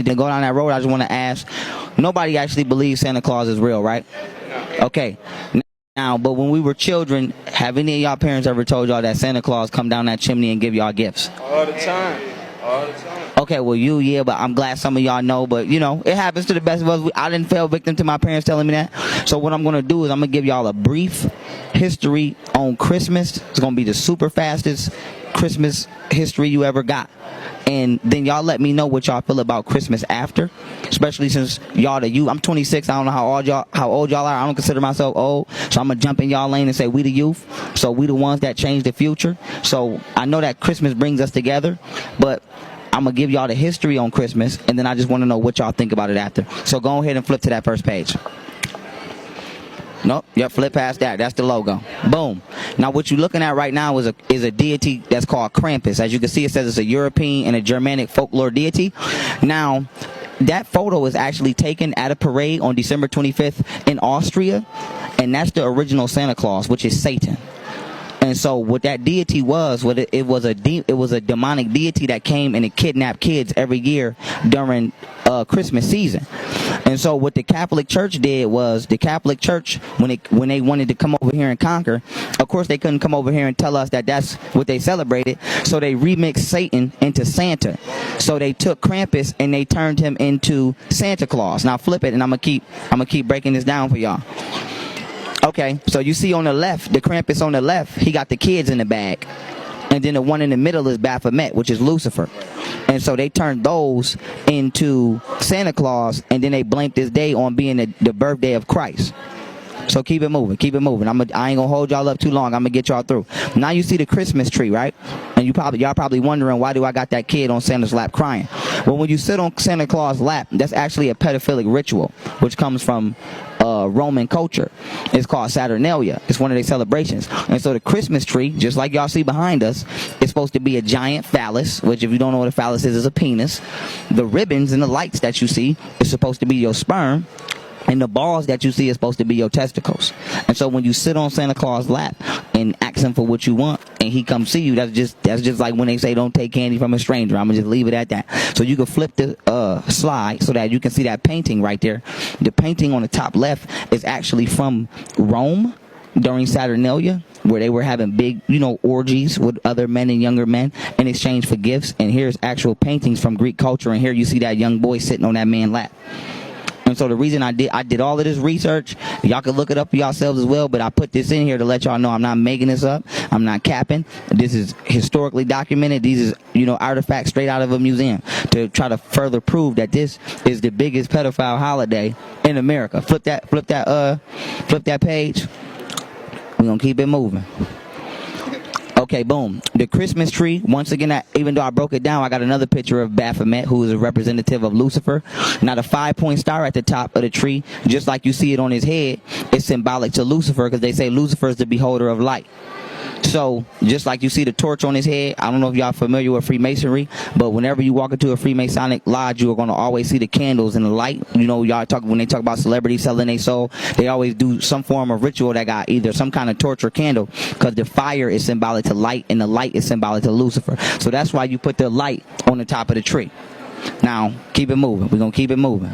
to go down that road, I just want to ask, nobody actually believes Santa Claus is real, right? Okay. Now, but when we were children, have any of y'all parents ever told y'all that Santa Claus come down that chimney and give y'all gifts? All the time. All the time. Okay, well, yeah, but I'm glad some of y'all know, but, you know, it happens to the best of us. I didn't fall victim to my parents telling me that. So what I'm going to do is I'm going to give y'all a brief history on Christmas. It's going to be the super fastest Christmas history you ever got. And then y'all let me know what y'all feel about Christmas after, especially since y'all the youth. I'm 26. I don't know how old y'all are. I don't consider myself old. So I'm going to jump in y'all lane and say we the youth. So we the ones that change the future. So I know that Christmas brings us together, but I'm going to give y'all the history on Christmas, and then I just want to know what y'all think about it after. So go ahead and flip to that first page. Nope. Yep, flip past that. That's the logo. Boom. Now, what you're looking at right now is a deity that's called Krampus. As you can see, it says it's a European and a Germanic folklore deity. Now, that photo is actually taken at a parade on December 25th in Austria, and that's the original Santa Claus, which is Satan. And so what that deity was, it was a demonic deity that came and it kidnapped kids every year during Christmas season. And so what the Catholic Church did was, the Catholic Church, when they wanted to come over here and conquer, of course they couldn't come over here and tell us that that's what they celebrated. So they remixed Satan into Santa. So they took Krampus and they turned him into Santa Claus. Now flip it, and I'm gonna keep breaking this down for y'all. Okay, so you see on the left, the Krampus on the left, he got the kids in the bag. And then the one in the middle is Baphomet, which is Lucifer. And so they turned those into Santa Claus, and then they blamed this day on being the birthday of Christ. So keep it moving, keep it moving. I ain't gonna hold y'all up too long. I'm gonna get y'all through. Now you see the Christmas tree, right? And y'all probably wondering, why do I got that kid on Santa's lap crying? Well, when you sit on Santa Claus' lap, that's actually a pedophilic ritual, which comes from Roman culture. It's called Saturnalia. It's one of their celebrations. And so the Christmas tree, just like y'all see behind us, is supposed to be a giant phallus, which, if you don't know what a phallus is a penis. The ribbons and the lights that you see is supposed to be your sperm. And the balls that you see is supposed to be your testicles. And so when you sit on Santa Claus' lap and ask him for what you want, and he comes see you, that's just like when they say don't take candy from a stranger. I'm gonna just leave it at that. So you can flip the slide so that you can see that painting right there. The painting on the top left is actually from Rome during Saturnalia, where they were having big, orgies with other men and younger men in exchange for gifts. And here's actual paintings from Greek culture, and here you see that young boy sitting on that man's lap. And so the reason I did all of this research, y'all can look it up for yourselves as well, but I put this in here to let y'all know I'm not making this up. I'm not capping. This is historically documented. These is, artifacts straight out of a museum to try to further prove that this is the biggest pedophile holiday in America. Flip that page. We're going to keep it moving. Okay, boom. The Christmas tree, once again, even though I broke it down, I got another picture of Baphomet, who is a representative of Lucifer. Now, the 5-point star at the top of the tree, just like you see it on his head, is symbolic to Lucifer, because they say Lucifer is the beholder of light. So, just like you see the torch on his head, I don't know if y'all familiar with Freemasonry, but whenever you walk into a Freemasonic lodge, you are going to always see the candles and the light. When they talk about celebrities selling their soul, they always do some form of ritual that got either some kind of torch or candle, because the fire is symbolic to light and the light is symbolic to Lucifer. So that's why you put the light on the top of the tree. Now, keep it moving. We're going to keep it moving.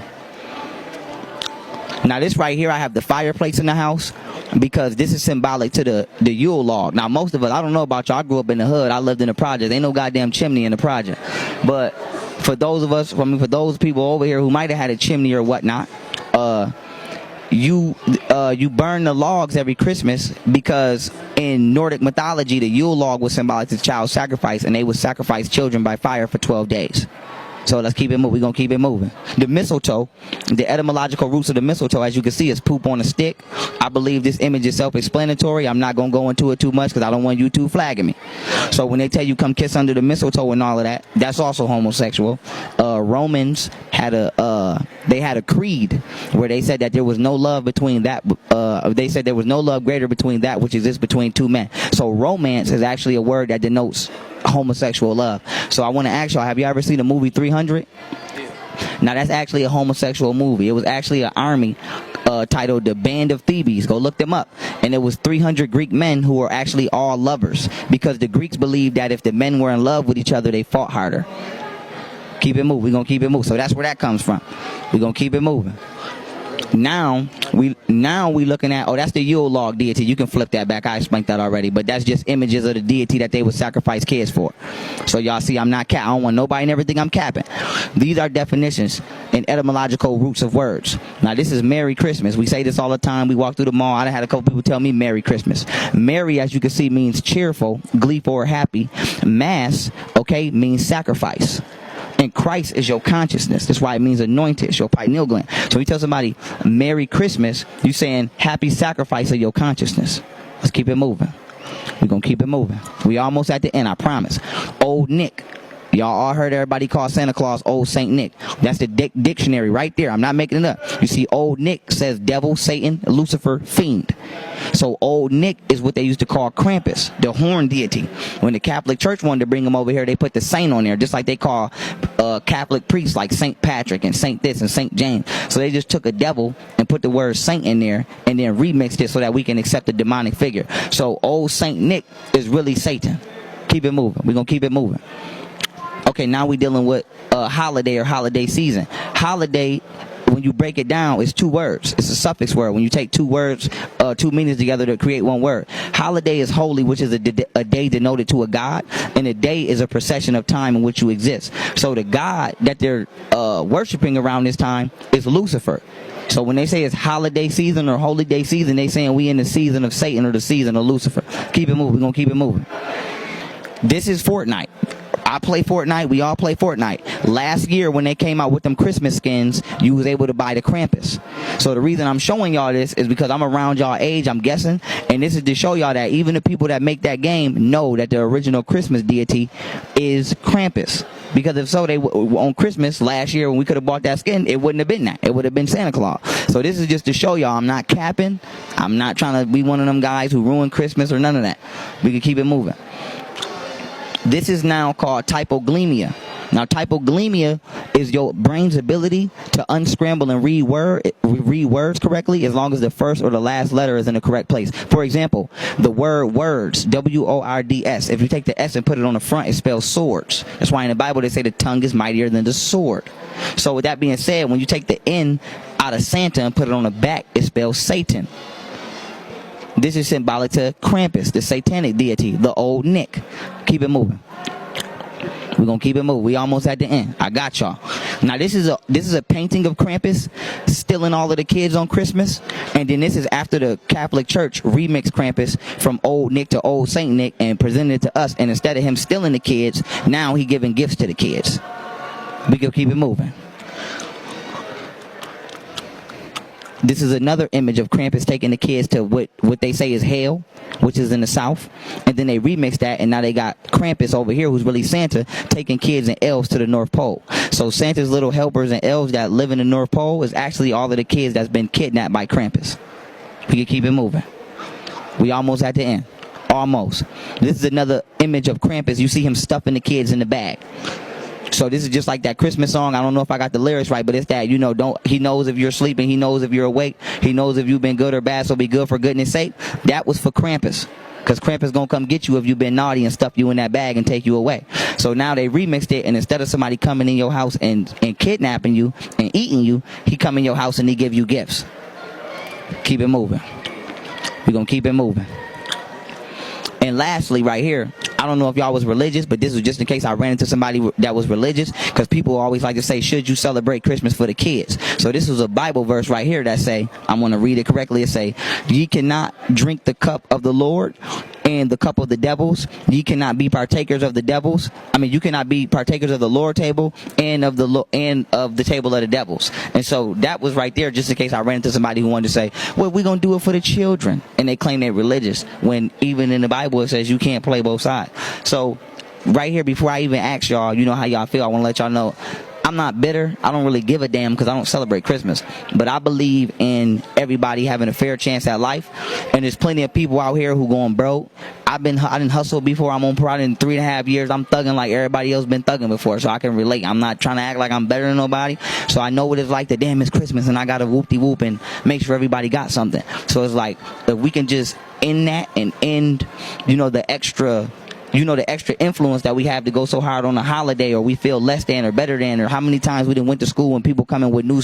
Now, this right here, I have the fireplace in the house, because this is symbolic to the Yule log. Now, most of us, I don't know about y'all, I grew up in the hood. I lived in the project. Ain't no goddamn chimney in the project. But for those of us, for those people over here who might have had a chimney or whatnot, you burn the logs every Christmas, because in Nordic mythology, the Yule log was symbolic to child sacrifice, and they would sacrifice children by fire for 12 days. So let's keep it moving. We're going to keep it moving. The mistletoe, the etymological roots of the mistletoe, as you can see, is poop on a stick. I believe this image is self-explanatory. I'm not going to go into it too much because I don't want YouTube flagging me. So when they tell you come kiss under the mistletoe and all of that, that's also homosexual. Romans had a creed where they said that there was no love between that. They said there was no love greater between that which exists between two men. So romance is actually a word that denotes homosexual love. So I want to ask y'all, have you ever seen the movie 300? Now, that's actually a homosexual movie. It was actually an army titled the Band of Thebes. Go look them up. And it was 300 Greek men who were actually all lovers, because the Greeks believed that if the men were in love with each other, they fought harder. Keep it moving. We're going to keep it moving. So that's where that comes from. We're going to keep it moving. Now we looking at, that's the Yule log deity. You can flip that back. I explained that already, but that's just images of the deity that they would sacrifice kids for. So y'all see, I'm not I don't want nobody never think I'm capping. These are definitions and etymological roots of words. Now this is Merry Christmas. We say this all the time. We walk through the mall. I had a couple people tell me Merry Christmas. Merry, as you can see, means cheerful, gleeful, or happy. Mass, okay, means sacrifice. And Christ is your consciousness. That's why it means anointed. It's your pineal gland. So you tell somebody Merry Christmas, you saying happy sacrifice of your consciousness. Let's keep it moving. We're going to keep it moving. We almost at the end, I promise. Old Nick. Y'all all heard everybody call Santa Claus Old Saint Nick. That's the dictionary right there. I'm not making it up. You see, Old Nick says devil, Satan, Lucifer, fiend. So Old Nick is what they used to call Krampus, the horn deity. When the Catholic Church wanted to bring him over here, they put the saint on there, just like they call Catholic priests like Saint Patrick and Saint this and Saint James. So they just took a devil and put the word saint in there and then remixed it so that we can accept the demonic figure. So Old Saint Nick is really Satan. Keep it moving. We're going to keep it moving. Okay, now we're dealing with holiday or holiday season. Holiday, when you break it down, is two words. It's a suffix word. When you take two words, two meanings together to create one word. Holiday is holy, which is a day denoted to a god, and a day is a procession of time in which you exist. So the god that they're worshiping around this time is Lucifer. So when they say it's holiday season or holy day season, they saying we in the season of Satan or the season of Lucifer. Keep it moving. We're going to keep it moving. This is Fortnite. I play Fortnite. We all play Fortnite. Last year when they came out with them Christmas skins, you was able to buy the Krampus. So the reason I'm showing y'all this is because I'm around y'all age, I'm guessing. And this is to show y'all that even the people that make that game know that the original Christmas deity is Krampus. Because if so, they on Christmas last year when we could have bought that skin, it wouldn't have been that. It would have been Santa Claus. So this is just to show y'all I'm not capping. I'm not trying to be one of them guys who ruin Christmas or none of that. We can keep it moving. This is now called typoglyemia. Now, typoglyemia is your brain's ability to unscramble and read words correctly as long as the first or the last letter is in the correct place. For example, the word words, W-O-R-D-S. If you take the S and put it on the front, it spells swords. That's why in the Bible they say the tongue is mightier than the sword. So with that being said, when you take the N out of Santa and put it on the back, it spells Satan. This is symbolic to Krampus, the satanic deity, the Old Nick. Keep it moving. We're going to keep it moving. We almost at the end. I got y'all. Now, this is a painting of Krampus stealing all of the kids on Christmas. And then this is after the Catholic Church remixed Krampus from Old Nick to Old Saint Nick and presented it to us. And instead of him stealing the kids, now he giving gifts to the kids. We can keep it moving. This is another image of Krampus taking the kids to what they say is hell, which is in the south. And then they remixed that, and now they got Krampus over here, who's really Santa, taking kids and elves to the North Pole. So Santa's little helpers and elves that live in the North Pole is actually all of the kids that's been kidnapped by Krampus. We can keep it moving. We almost at the end. Almost. This is another image of Krampus. You see him stuffing the kids in the bag. So this is just like that Christmas song. I don't know if I got the lyrics right, but it's that, he knows if you're sleeping, he knows if you're awake, he knows if you've been good or bad, so be good for goodness sake. That was for Krampus. Because Krampus gonna come get you if you've been naughty and stuff you in that bag and take you away. So now they remixed it, and instead of somebody coming in your house and kidnapping you and eating you, he come in your house and he give you gifts. Keep it moving. We're gonna keep it moving. And lastly, right here, I don't know if y'all was religious, but this was just in case I ran into somebody that was religious, because people always like to say, should you celebrate Christmas for the kids? So this was a Bible verse right here that say, I'm going to read it correctly. It say, ye cannot drink the cup of the Lord and the cup of the devils. Ye cannot be partakers of the devils. You cannot be partakers of the Lord table and of the table of the devils. And so that was right there, just in case I ran into somebody who wanted to say, well, we're going to do it for the children. And they claim they're religious, when even in the Bible it says you can't play both sides. So right here, before I even ask y'all, you know how y'all feel, I want to let y'all know I'm not bitter. I don't really give a damn because I don't celebrate Christmas. But I believe in everybody having a fair chance at life. And there's plenty of people out here who going broke. I didn't hustle before. I'm on parole in 3.5 years. I'm thugging like everybody else been thugging before, so I can relate. I'm not trying to act like I'm better than nobody. So I know what it's like to damn it's Christmas and I got to whoop-de-whoop and make sure everybody got something. So it's like, if we can just end that and end, the extra you know, the extra influence that we have to go so hard on a holiday, or we feel less than or better than, or how many times we didn't went to school and people coming with new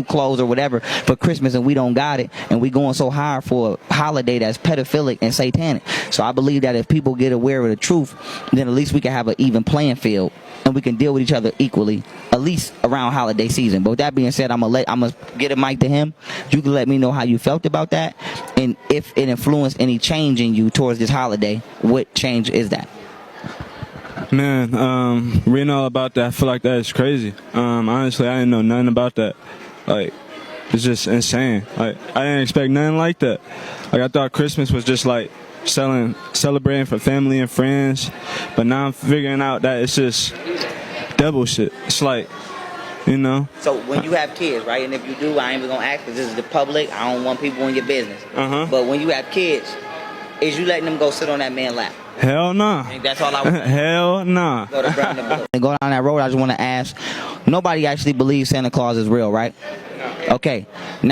clothes or whatever for Christmas and we don't got it, and we going so hard for a holiday that's pedophilic and satanic. So I believe that if people get aware of the truth, then at least we can have an even playing field and we can deal with each other equally, at least around holiday season. But with that being said, I'm gonna get a mic to him. You can let me know how you felt about that, and if it influenced any change in you towards this holiday. What change is that? Man, reading all about that, I feel like that is crazy. Honestly, I didn't know nothing about that. Like, it's just insane. Like, I didn't expect nothing like that. Like, I thought Christmas was just like celebrating for family and friends, but now I'm figuring out that it's just devil shit. It's like, you know. So when you have kids, right, and if you do, I ain't even gonna ask because this is the public. I don't want people in your business. But when you have kids, is you letting them go sit on that man lap? Hell nah. That's all I want. Hell nah. And go down that road, I just want to ask, nobody actually believes Santa Claus is real, right? Okay. Now